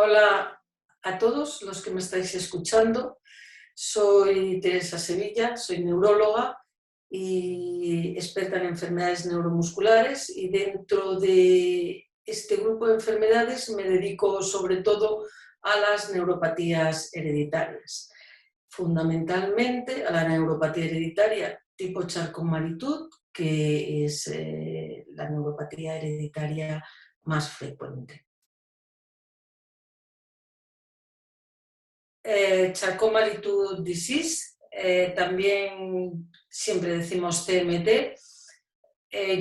Hola a todos los que me estáis escuchando. Soy Teresa Sevilla, soy neuróloga y experta en enfermedades neuromusculares, y dentro de este grupo de enfermedades me dedico sobre todo a las neuropatías hereditarias, fundamentalmente a la neuropatía hereditaria tipo Charcot-Marie-Tooth, que es la neuropatía hereditaria más frecuente. Charcot-Marie-Tooth disease, también siempre decimos CMT.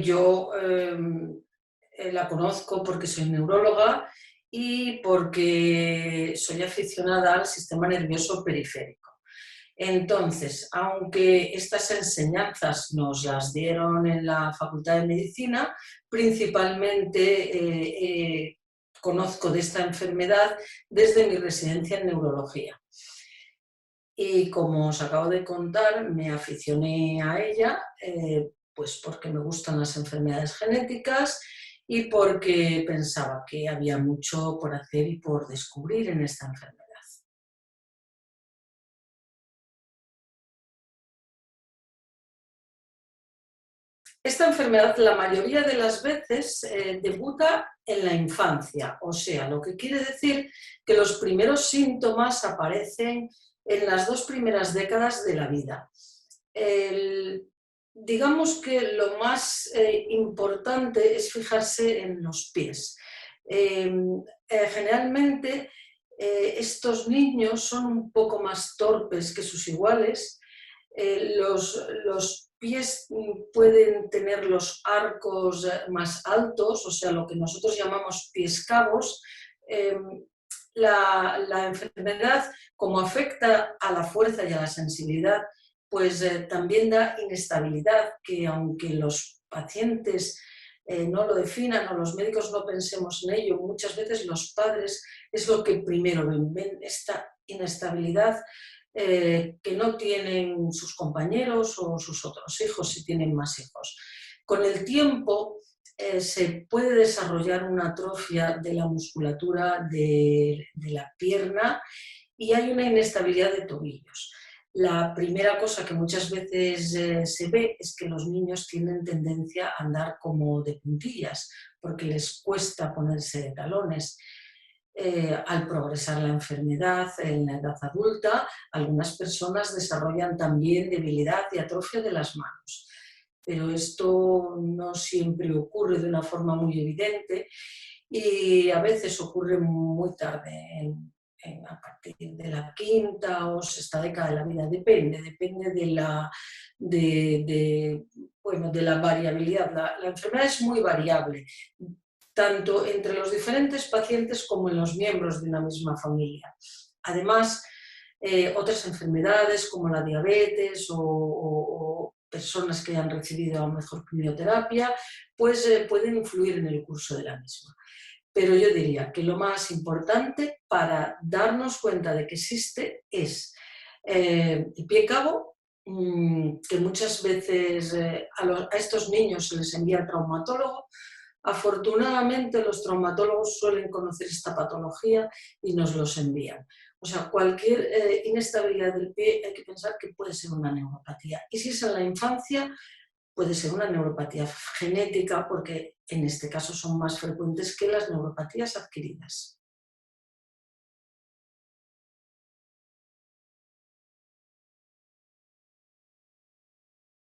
Yo la conozco porque soy neuróloga y porque soy aficionada al sistema nervioso periférico. Entonces, aunque estas enseñanzas nos las dieron en la Facultad de Medicina, principalmente conozco de esta enfermedad desde mi residencia en neurología. Y como os acabo de contar, me aficioné a ella pues porque me gustan las enfermedades genéticas y porque pensaba que había mucho por hacer y por descubrir en esta enfermedad. Esta enfermedad la mayoría de las veces debuta en la infancia, o sea, lo que quiere decir que los primeros síntomas aparecen en las 2 primeras décadas de la vida. Digamos que lo más importante es fijarse en los pies. Generalmente estos niños son un poco más torpes que sus iguales. Los pies pueden tener los arcos más altos, o sea, lo que nosotros llamamos pies cabos. La enfermedad, como afecta a la fuerza y a la sensibilidad, pues también da inestabilidad, que aunque los pacientes no lo definan o los médicos no pensemos en ello, muchas veces los padres es lo que primero ven esta inestabilidad que no tienen sus compañeros o sus otros hijos, si tienen más hijos. Con el tiempo se puede desarrollar una atrofia de la musculatura de la pierna y hay una inestabilidad de tobillos. La primera cosa que muchas veces se ve es que los niños tienen tendencia a andar como de puntillas, porque les cuesta ponerse de talones. Al progresar la enfermedad en la edad adulta, algunas personas desarrollan también debilidad y atrofia de las manos. Pero esto no siempre ocurre de una forma muy evidente y a veces ocurre muy tarde, a partir de la quinta o sexta década de la vida. Depende de la variabilidad. La enfermedad es muy variable, tanto entre los diferentes pacientes como en los miembros de una misma familia. Además, otras enfermedades como la diabetes o personas que han recibido a lo mejor quimioterapia, pues pueden influir en el curso de la misma. Pero yo diría que lo más importante para darnos cuenta de que existe es el pie cabo, que muchas veces a estos niños se les envía al traumatólogo. Afortunadamente los traumatólogos suelen conocer esta patología y nos los envían. O sea, cualquier inestabilidad del pie hay que pensar que puede ser una neuropatía. Y si es en la infancia, puede ser una neuropatía genética, porque en este caso son más frecuentes que las neuropatías adquiridas.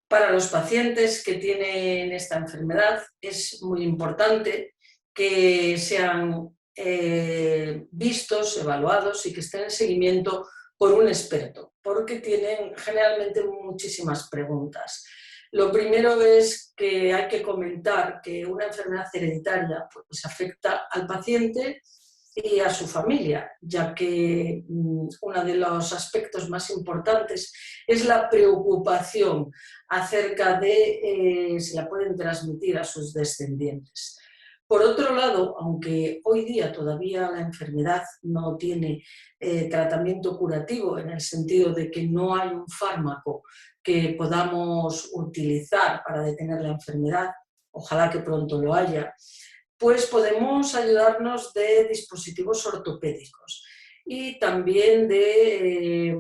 Para los pacientes que tienen esta enfermedad es muy importante que sean vistos, evaluados y que estén en seguimiento por un experto, porque tienen generalmente muchísimas preguntas. Lo primero es que hay que comentar que una enfermedad hereditaria pues afecta al paciente y a su familia, ya que uno de los aspectos más importantes es la preocupación acerca de si la pueden transmitir a sus descendientes. Por otro lado, aunque hoy día todavía la enfermedad no tiene tratamiento curativo, en el sentido de que no hay un fármaco que podamos utilizar para detener la enfermedad, ojalá que pronto lo haya, pues podemos ayudarnos de dispositivos ortopédicos y también de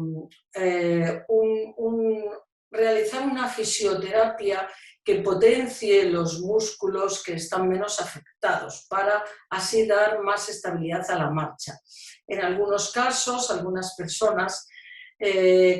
realizar una fisioterapia que potencie los músculos que están menos afectados para así dar más estabilidad a la marcha. En algunos casos, algunas personas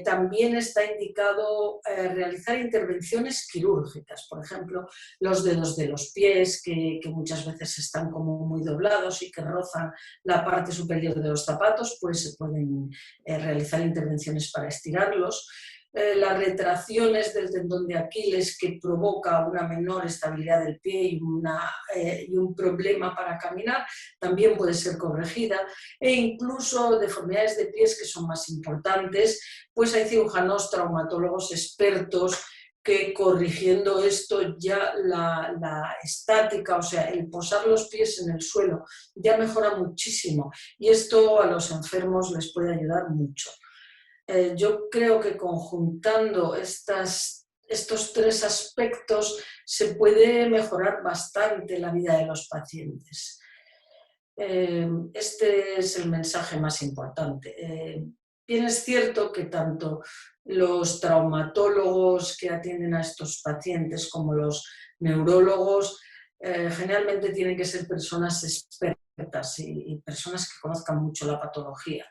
también está indicado realizar intervenciones quirúrgicas, por ejemplo, los dedos de los pies que muchas veces están como muy doblados y que rozan la parte superior de los zapatos, pues se pueden realizar intervenciones para estirarlos. Las retracciones del tendón de Aquiles que provoca una menor estabilidad del pie y un problema para caminar también puede ser corregida, e incluso deformidades de pies que son más importantes, pues hay cirujanos traumatólogos expertos que corrigiendo esto ya la estática, o sea, el posar los pies en el suelo ya mejora muchísimo y esto a los enfermos les puede ayudar mucho. Yo creo que conjuntando estos tres aspectos se puede mejorar bastante la vida de los pacientes. Este es el mensaje más importante. Bien es cierto que tanto los traumatólogos que atienden a estos pacientes como los neurólogos generalmente tienen que ser personas expertas y personas que conozcan mucho la patología.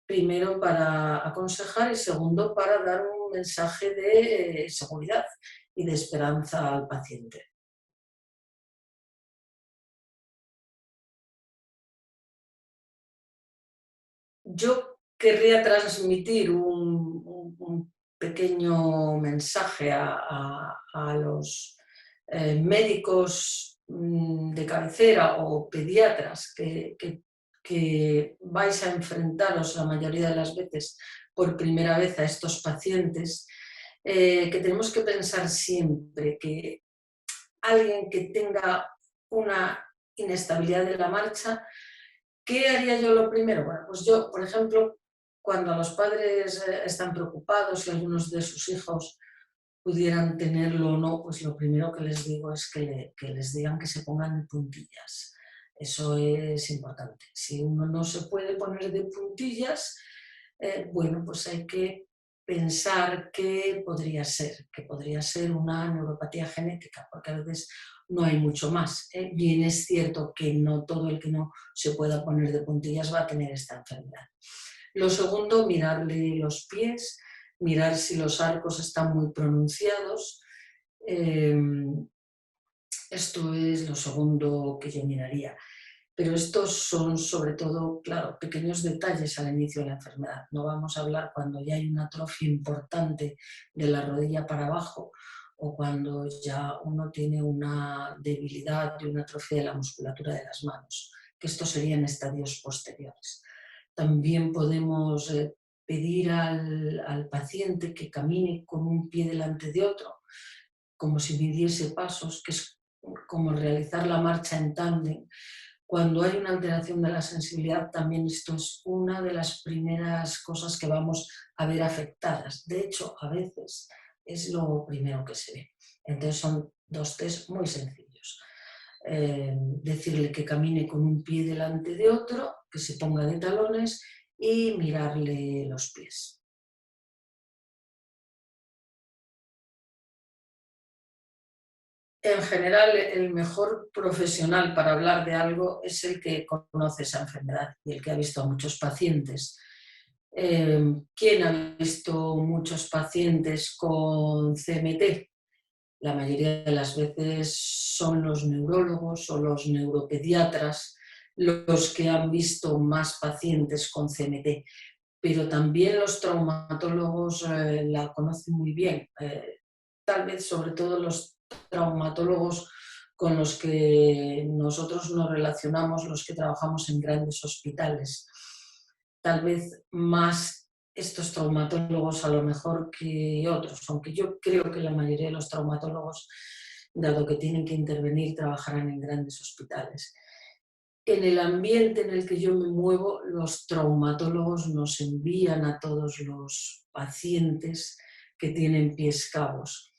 Primero para aconsejar y segundo para dar un mensaje de seguridad y de esperanza al paciente. Yo querría transmitir un pequeño mensaje a los médicos de cabecera o pediatras que vais a enfrentaros la mayoría de las veces por primera vez a estos pacientes, que tenemos que pensar siempre que alguien que tenga una inestabilidad de la marcha, ¿qué haría yo lo primero? Bueno, pues yo, por ejemplo, cuando los padres están preocupados y algunos de sus hijos pudieran tenerlo o no, pues lo primero que les digo es que les digan que se pongan puntillas. Eso es importante. Si uno no se puede poner de puntillas, bueno, pues hay que pensar que podría ser una neuropatía genética, porque a veces no hay mucho más. Bien es cierto que no todo el que no se pueda poner de puntillas va a tener esta enfermedad. Lo segundo, mirarle los pies, mirar si los arcos están muy pronunciados. Esto es lo segundo que yo miraría. Pero estos son sobre todo, claro, pequeños detalles al inicio de la enfermedad. No vamos a hablar cuando ya hay una atrofia importante de la rodilla para abajo o cuando ya uno tiene una debilidad y una atrofia de la musculatura de las manos, que estos serían estadios posteriores. También podemos pedir al paciente que camine con un pie delante de otro, como si midiese pasos, que es como realizar la marcha en tándem. Cuando hay una alteración de la sensibilidad, también esto es una de las primeras cosas que vamos a ver afectadas. De hecho, a veces es lo primero que se ve. Entonces son dos test muy sencillos. Decirle que camine con un pie delante de otro, que se ponga de talones y mirarle los pies. En general, el mejor profesional para hablar de algo es el que conoce esa enfermedad y el que ha visto a muchos pacientes. ¿Quién ha visto muchos pacientes con CMT? La mayoría de las veces son los neurólogos o los neuropediatras los que han visto más pacientes con CMT, pero también los traumatólogos la conocen muy bien. Tal vez sobre todo los traumatólogos con los que nosotros nos relacionamos, los que trabajamos en grandes hospitales. Tal vez más estos traumatólogos a lo mejor que otros, aunque yo creo que la mayoría de los traumatólogos, dado que tienen que intervenir, trabajarán en grandes hospitales. En el ambiente en el que yo me muevo, los traumatólogos nos envían a todos los pacientes que tienen pies cabos.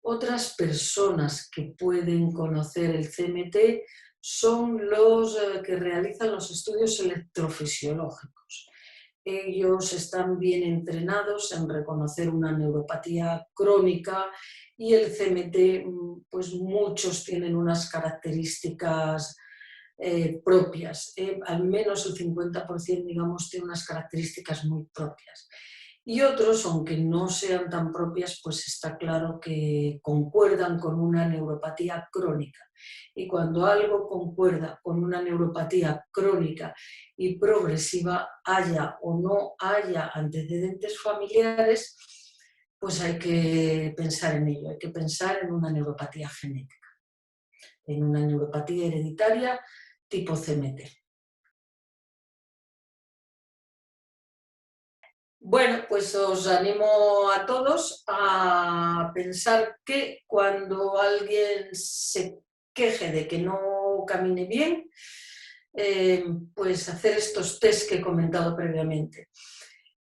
Otras personas que pueden conocer el CMT son los que realizan los estudios electrofisiológicos. Ellos están bien entrenados en reconocer una neuropatía crónica y el CMT, pues muchos tienen unas características propias, al menos el 50% digamos tiene unas características muy propias. Y otros, aunque no sean tan propias, pues está claro que concuerdan con una neuropatía crónica. Y cuando algo concuerda con una neuropatía crónica y progresiva, haya o no haya antecedentes familiares, pues hay que pensar en ello, hay que pensar en una neuropatía genética, en una neuropatía hereditaria tipo CMT. Bueno, pues os animo a todos a pensar que cuando alguien se queje de que no camine bien, pues hacer estos test que he comentado previamente.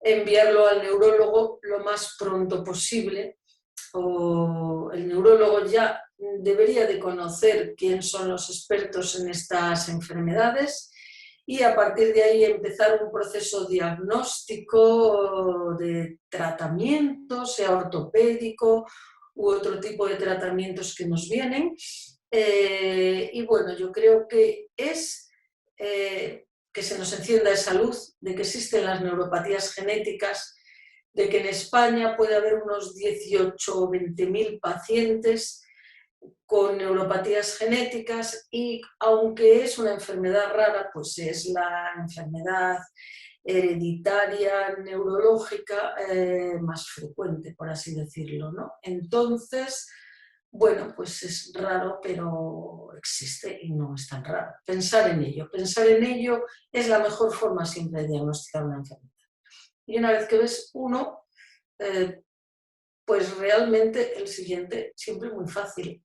Enviarlo al neurólogo lo más pronto posible, o el neurólogo ya debería de conocer quién son los expertos en estas enfermedades y a partir de ahí empezar un proceso diagnóstico de tratamiento, sea ortopédico u otro tipo de tratamientos que nos vienen. Y bueno, yo creo que es que se nos encienda esa luz de que existen las neuropatías genéticas, de que en España puede haber unos 18 o 20.000 pacientes con neuropatías genéticas y aunque es una enfermedad rara, pues es la enfermedad hereditaria neurológica más frecuente, por así decirlo, ¿no? Entonces, bueno, pues es raro, pero existe y no es tan raro. Pensar en ello es la mejor forma siempre de diagnosticar una enfermedad. Y una vez que ves uno, pues realmente el siguiente siempre es muy fácil.